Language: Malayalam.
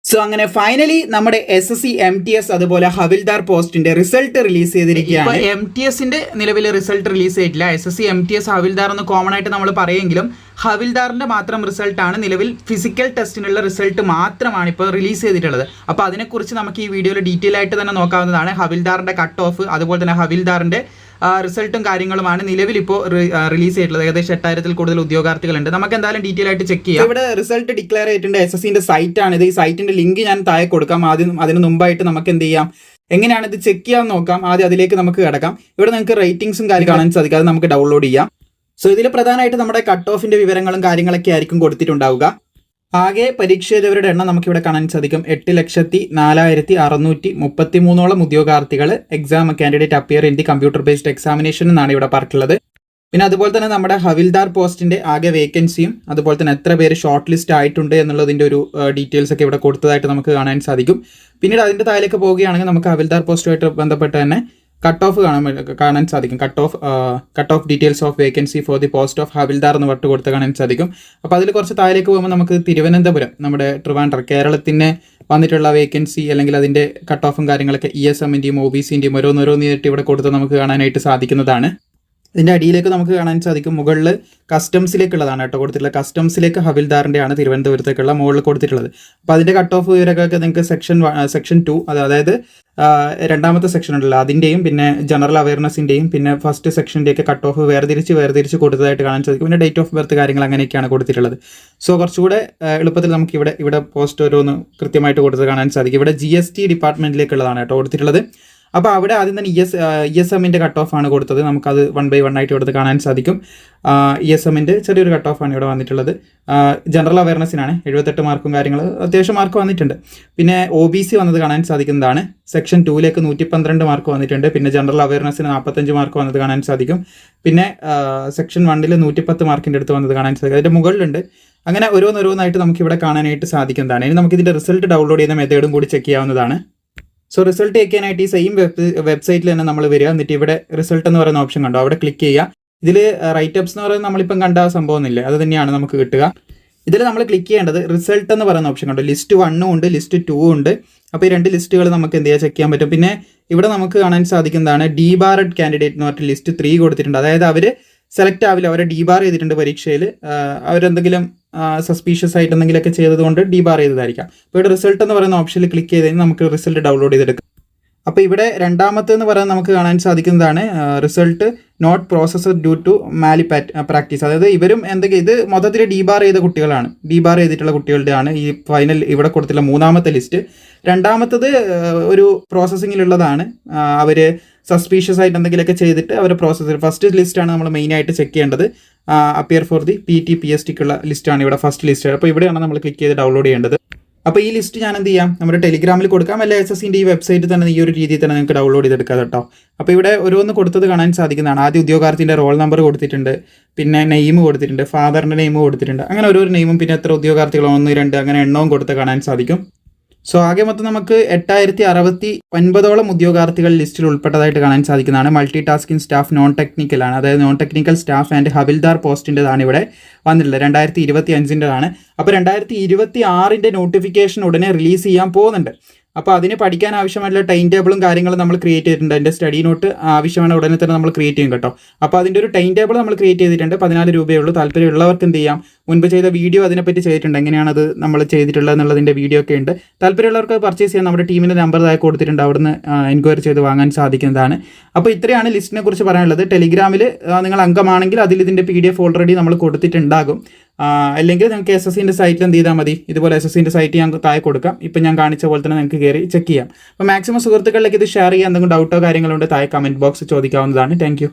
സോ അങ്ങനെ ഫൈനലി നമ്മുടെ SSC MTS അതുപോലെ ഹവിൽദാർ പോസ്റ്റിന്റെ റിസൾട്ട് റിലീസ് ചെയ്തിരിക്കുകയാണ്. MTSന്റെ നിലവിൽ റിസൾട്ട് റിലീസ് ചെയ്തിട്ടില്ല. SSC MTS ഹവിൽദാർ എന്ന് കോമൺ ആയിട്ട് നമ്മൾ പറയുമെങ്കിലും ഹവിൽദാറിന്റെ മാത്രം റിസൾട്ടാണ് നിലവിൽ ഫിസിക്കൽ ടെസ്റ്റിനുള്ള റിസൾട്ട് മാത്രമാണ് ഇപ്പോൾ റിലീസ് ചെയ്തിട്ടുള്ളത്. അപ്പോൾ അതിനെക്കുറിച്ച് നമുക്ക് ഈ വീഡിയോയിൽ ഡീറ്റെയിൽ ആയിട്ട് തന്നെ നോക്കാവുന്നതാണ്. ഹവിൽദാറിന്റെ കട്ട് ഓഫ് അതുപോലെ തന്നെ ഹവിൽദാറിന്റെ റിസൾട്ടും കാര്യങ്ങളുമാണ് നിലവിൽ ഇപ്പോൾ റിലീസ് ചെയ്തിട്ടുള്ളത്. ഏകദേശം 8000-ൽ കൂടുതൽ ഉദ്യോഗാർത്ഥികളുണ്ട്. നമുക്ക് എന്തായാലും ഡീറ്റെയിൽ ആയിട്ട് ചെക്ക് ചെയ്യാം. ഇവിടെ റിസൾട്ട് ഡിക്ലെയർ ചെയ്തിട്ടുണ്ട്. SSCന്റെ സൈറ്റ് ആണ് ഇത്. ഈ സൈറ്റിന്റെ ലിങ്ക് ഞാൻ താഴെ കൊടുക്കാം. അതിന് മുമ്പായിട്ട് നമുക്ക് എന്ത് ചെയ്യാം, എങ്ങനെയാണ് ഇത് ചെക്ക് ചെയ്യാൻ നോക്കാം. ആദ്യം അതിലേക്ക് നമുക്ക് കിടക്കാം. ഇവിടെ നിങ്ങൾക്ക് റേറ്റിംഗ്സും കാര്യം കാണാൻ സാധിക്കും. അത് നമുക്ക് ഡൗൺലോഡ് ചെയ്യാം. സോ ഇതിൽ പ്രധാനമായിട്ട് നമ്മുടെ കട്ട് ഓഫിന്റെ വിവരങ്ങളും കാര്യങ്ങളൊക്കെ ആയിരിക്കും കൊടുത്തിട്ടുണ്ടാവുക. ആകെ പരീക്ഷ എഴുതിയവരുടെ എണ്ണം നമുക്കിവിടെ കാണാൻ സാധിക്കും. 8,04,633 ഉദ്യോഗാർത്ഥികൾ exam candidate appear in the computer based examination എന്നാണ് ഇവിടെ പറഞ്ഞിട്ടുള്ളത്. പിന്നെ അതുപോലെ തന്നെ നമ്മുടെ ഹവിൽദാർ പോസ്റ്റിന്റെ ആകെ വേക്കൻസിയും അതുപോലെ തന്നെ എത്ര പേര് ഷോർട്ട് ലിസ്റ്റ് ആയിട്ടുണ്ട് എന്നുള്ളതിന്റെ ഒരു ഡീറ്റെയിൽസ് ഒക്കെ ഇവിടെ കൊടുത്തതായിട്ട് നമുക്ക് കാണാൻ സാധിക്കും. പിന്നീട് അതിന്റെ താഴേക്ക് പോവുകയാണെങ്കിൽ നമുക്ക് ഹവിൽദാർ പോസ്റ്റുമായിട്ട് ബന്ധപ്പെട്ട് തന്നെ കട്ട് ഓഫ് കാണാൻ സാധിക്കും. Cut off details of vacancy for the post of havildar എന്ന് പറഞ്ഞിട്ട് കൊടുത്ത് കാണാൻ സാധിക്കും. അപ്പോൾ അതിൽ കുറച്ച് താഴേക്ക് പോകുമ്പോൾ നമുക്ക് തിരുവനന്തപുരം, നമ്മുടെ ട്രിവാൻഡ്രം, കേരളത്തിന് വന്നിട്ടുള്ള വേക്കൻസി അല്ലെങ്കിൽ അതിൻ്റെ കട്ട് ഓഫും കാര്യങ്ങളൊക്കെ ESMന്റെയും OBCന്റെയും ഓരോന്നോരോന്നായിട്ട് ഇവിടെ കൊടുത്ത് നമുക്ക് കാണാനായിട്ട് സാധിക്കുന്നതാണ്. ഇതിൻ്റെ അടിയിലേക്ക് നമുക്ക് കാണാൻ സാധിക്കും മുകളിൽ കസ്റ്റംസിലേക്കുള്ളതാണ് കേട്ടോ കൊടുത്തിട്ടുള്ളത്. കസ്റ്റംസിലേക്ക് ഹവിൽദാറിൻ്റെ ആണ് തിരുവനന്തപുരത്തേക്കുള്ള മുകളിൽ കൊടുത്തിട്ടുള്ളത്. അപ്പോൾ അതിൻ്റെ കട്ട് ഓഫ് വിവരമൊക്കെ നിങ്ങൾക്ക് സെക്ഷൻ 2 അതായത് രണ്ടാമത്തെ സെക്ഷൻ ഉണ്ടല്ലോ അതിൻ്റെയും പിന്നെ ജനറൽ അവയർനെസ്സിൻ്റെയും പിന്നെ ഫസ്റ്റ് സെക്ഷൻ്റെയൊക്കെ കട്ട് ഓഫ് വേർതിരിച്ച് കൊടുത്തതായിട്ട് കാണാൻ സാധിക്കും. പിന്നെ ഡേറ്റ് ഓഫ് ബർത്ത് കാര്യങ്ങൾ അങ്ങനെയൊക്കെയാണ് കൊടുത്തിട്ടുള്ളത്. സോ കുറച്ചുകൂടെ എളുപ്പത്തിൽ നമുക്ക് ഇവിടെ പോസ്റ്റ് ഓരോന്ന് കൃത്യമായിട്ട് കൊടുത്ത് കാണാൻ സാധിക്കും. ഇവിടെ GST ഡിപ്പാർട്ട്മെൻറ്റിലേക്കുള്ളതാണ് കേട്ടോ കൊടുത്തിട്ടുള്ളത്. അപ്പോൾ അവിടെ ആദ്യം തന്നെ ESMന്റെ കട്ട് ഓഫ് ആണ് കൊടുത്തത്. നമുക്കത് 1 by 1 ആയിട്ട് കൊടുത്ത് കാണാൻ സാധിക്കും. ESMന്റെ ചെറിയൊരു കട്ട് ഓഫ് ആണ് ഇവിടെ വന്നിട്ടുള്ളത്. ജനറൽ അവയർനെസ്സിനാണ് 78 മാർക്കും കാര്യങ്ങൾ അത്യാവശ്യം മാർക്ക് വന്നിട്ടുണ്ട്. പിന്നെ OBC വന്നത് കാണാൻ സാധിക്കുന്നതാണ്. സെക്ഷൻ 2ലേക്ക് 112 മാർക്ക് വന്നിട്ടുണ്ട്. പിന്നെ ജനറൽ അവയർനെസ്സിന് 45 മാർക്ക് വന്നത് കാണാൻ സാധിക്കും. പിന്നെ സെക്ഷൻ 1ൽ 110 മാർക്കിൻ്റെ അടുത്ത് വന്നത് കാണാൻ സാധിക്കും. അതിൻ്റെ മുകളിലുണ്ട്. അങ്ങനെ ഓരോന്നായിട്ട് നമുക്ക് ഇവിടെ കാണാനായിട്ട് സാധിക്കുന്നതാണ്. ഇനി നമുക്ക് ഇതിൻ്റെ റിസൾട്ട് ഡൗൺലോഡ് ചെയ്യുന്ന മെത്തേഡും കൂടി ചെക്ക് ചെയ്യാവുന്നതാണ്. സോ റിസൾട്ട് ചെക്കാനായിട്ട് ഈ സെയിം വെബ്സൈറ്റിൽ തന്നെ നമ്മൾ വരിക. എന്നിട്ട് ഇവിടെ റിസൾട്ട് എന്ന് പറയുന്ന ഓപ്ഷൻ കണ്ടോ, അവിടെ ക്ലിക്ക് ചെയ്യുക. ഇതിൽ റൈറ്റപ്സ് എന്ന് പറയുന്നത് നമ്മളിപ്പം കണ്ട സംഭവമൊന്നുമില്ല, അത് തന്നെയാണ് നമുക്ക് കിട്ടുക. ഇതിൽ നമ്മൾ ക്ലിക്ക് ചെയ്യേണ്ടത് റിസൾട്ട് എന്ന് പറയുന്ന ഓപ്ഷൻ കണ്ടോ, ലിസ്റ്റ് 1 ഉണ്ട്, ലിസ്റ്റ് 2 ഉണ്ട്. അപ്പോൾ ഈ 2 ലിസ്റ്റുകൾ നമുക്ക് എന്ത് ചെയ്യാൻ ചെക്ക് ചെയ്യാൻ പറ്റും. പിന്നെ ഇവിടെ നമുക്ക് കാണാൻ സാധിക്കുന്നതാണ് ഡീബാർഡ് കാൻഡിഡേറ്റ് എന്ന് പറഞ്ഞിട്ട് ലിസ്റ്റ് 3 കൊടുത്തിട്ടുണ്ട്. അതായത് അവർ സെലക്ട് ആവില്ല, അവരെ ഡീബാർ ചെയ്തിട്ടുണ്ട് പരീക്ഷയിൽ. അവരെന്തെങ്കിലും സസ്പീഷ്യസ് ആയിട്ട് എന്തെങ്കിലുമൊക്കെ ചെയ്തതുകൊണ്ട് ഡീബാർ ചെയ്തതായിരിക്കാം. അപ്പോൾ ഇവിടെ റിസൾട്ട് എന്ന് പറയുന്ന ഓപ്ഷനിൽ ക്ലിക്ക് ചെയ്ത് കഴിഞ്ഞാൽ നമുക്ക് റിസൾട്ട് ഡൗൺലോഡ് ചെയ്തെടുക്കാം. അപ്പോൾ ഇവിടെ രണ്ടാമത്തെന്ന് പറയുന്നത് നമുക്ക് കാണാൻ സാധിക്കുന്നതാണ് result not processed due to practice. അതായത് ഇവരും ഇത് മൊത്തത്തിൽ ഡീബാർ ചെയ്ത കുട്ടികളാണ്, ഡീബാർ ചെയ്തിട്ടുള്ള കുട്ടികളുടെയാണ് ഈ ഫൈനൽ ഇവിടെ കൊടുത്തിട്ടുള്ള മൂന്നാമത്തെ ലിസ്റ്റ്. രണ്ടാമത്തത് ഒരു പ്രോസസ്സിങ്ങിലുള്ളതാണ്. അവർ സസ്പീഷ്യസ് ആയിട്ട് എന്തെങ്കിലുമൊക്കെ ചെയ്തിട്ട് അവർ പ്രോസസ്സ്. ഫസ്റ്റ് ലിസ്റ്റാണ് നമ്മൾ മെയിനായിട്ട് ചെക്ക് ചെയ്യേണ്ടത്. അപ്പിയർ ഫോർ ദി PT PSTക്കുള്ള ലിസ്റ്റാണ് ഇവിടെ ഫസ്റ്റ് ലിസ്റ്റ്. അപ്പോൾ ഇവിടെയാണ് നമ്മൾ ക്ലിക്ക് ചെയ്ത് ഡൗൺലോഡ് ചെയ്യേണ്ടത്. അപ്പോൾ ഈ ലിസ്റ്റ് ഞാൻ എന്ത് ചെയ്യാം, നമ്മുടെ ടെലിഗ്രാമിൽ കൊടുക്കാം, അല്ലെ SSCന്റെ ഈ വെബ്സൈറ്റിൽ തന്നെ ഈ ഒരു രീതിയിൽ തന്നെ നിങ്ങൾക്ക് ഡൗൺലോഡ് ചെയ്തെടുക്കാം കേട്ടോ. അപ്പോൾ ഇവിടെ ഓരോന്ന് കൊടുത്തത് കാണാൻ സാധിക്കുന്നതാണ്. ആദ്യം ഉദ്യോഗാർത്ഥിൻ്റെ റോൾ നമ്പർ കൊടുത്തിട്ടുണ്ട്, പിന്നെ നെയിം കൊടുത്തിട്ടുണ്ട്, ഫാദറിൻ്റെ നെയിം കൊടുത്തിട്ടുണ്ട്. അങ്ങനെ ഓരോ നെയിമും പിന്നെ എത്ര ഉദ്യോഗാർത്ഥികൾ 1, 2 അങ്ങനെ എണ്ണവും കൊടുത്ത് കാണാൻ സാധിക്കും. സോ ആകെ മൊത്തം നമുക്ക് 8069 ഉദ്യോഗാർത്ഥികൾ ലിസ്റ്റിൽ ഉൾപ്പെട്ടതായിട്ട് കാണാൻ സാധിക്കുന്നതാണ്. മൾട്ടി ടാസ്കിംഗ് സ്റ്റാഫ് നോൺ ടെക്നിക്കലാണ്, അതായത് നോൺ ടെക്നിക്കൽ സ്റ്റാഫ് ആൻഡ് ഹവിൽദാർ പോസ്റ്റിൻ്റെതാണ് ഇവിടെ വന്നിട്ടുള്ളത്. 2025ൻ്റെതാണ്. അപ്പോൾ 2026ൻ്റെ നോട്ടിഫിക്കേഷൻ ഉടനെ റിലീസ് ചെയ്യാൻ പോകുന്നുണ്ട്. അപ്പോൾ അതിന് പഠിക്കാൻ ആവശ്യമായിട്ടുള്ള ടൈം ടേബിളും കാര്യങ്ങളും നമ്മൾ ക്രിയേറ്റ് ചെയ്തിട്ടുണ്ട്. അതിൻ്റെ സ്റ്റഡി നോട്ട് ആവശ്യമാണ് ഉടനെ തന്നെ നമ്മൾ ക്രിയേറ്റ് ചെയ്യും കേട്ടോ. അപ്പോൾ അതിൻ്റെ ഒരു ടൈം ടേബിൾ നമ്മൾ ക്രിയേറ്റ് ചെയ്തിട്ടുണ്ട്. 14 രൂപയേ ഉള്ളൂ. താല്പര്യമുള്ളവർക്ക് എന്ത് ചെയ്യാം, മുൻപ് ചെയ്ത വീഡിയോ അതിനെപ്പറ്റി ചെയ്തിട്ടുണ്ട്, എങ്ങനെയാണത് നമ്മൾ ചെയ്തിട്ടുള്ളത് എന്നുള്ളതിൻ്റെ വീഡിയോ ഒക്കെ ഉണ്ട്. താല്പര്യമുള്ളവർക്ക് പർച്ചേസ് ചെയ്യാൻ നമ്മുടെ ടീമിൻ്റെ നമ്പർ താഴെ കൊടുത്തിട്ടുണ്ട്, അവിടുന്ന് എൻക്വയറി ചെയ്ത് വാങ്ങാൻ സാധിക്കുന്നതാണ്. അപ്പോൾ ഇത്രയാണ് ലിസ്റ്റിനെ കുറിച്ച് പറയാനുള്ളത്. ടെലിഗ്രാമിൽ നിങ്ങൾ അംഗമാണെങ്കിൽ അതിൽ ഇതിൻ്റെ PDF ഓൾറെഡി നമ്മൾ കൊടുത്തിട്ടുണ്ടാകും. അല്ലെങ്കിൽ നിങ്ങൾക്ക് SSCന്റെ സൈറ്റിൽ എന്ത് ചെയ്താൽ മതി, ഇതുപോലെ SSCന്റെ സൈറ്റ് ഞാൻ താഴെ കൊടുക്കാം. ഇപ്പം ഞാൻ കാണിച്ച പോലെ തന്നെ നിങ്ങൾക്ക് കയറി ചെക്ക് ചെയ്യാം. അപ്പോൾ മാക്സിമം സുഹൃത്തുക്കളിലേക്ക് ഇത് ഷെയർ ചെയ്യാൻ എന്തെങ്കിലും ഡൗട്ടോ കാര്യങ്ങളുണ്ട് താഴെ കമൻറ്റ് ബോക്സ് ചോദിക്കാവുന്നതാണ്. താങ്ക്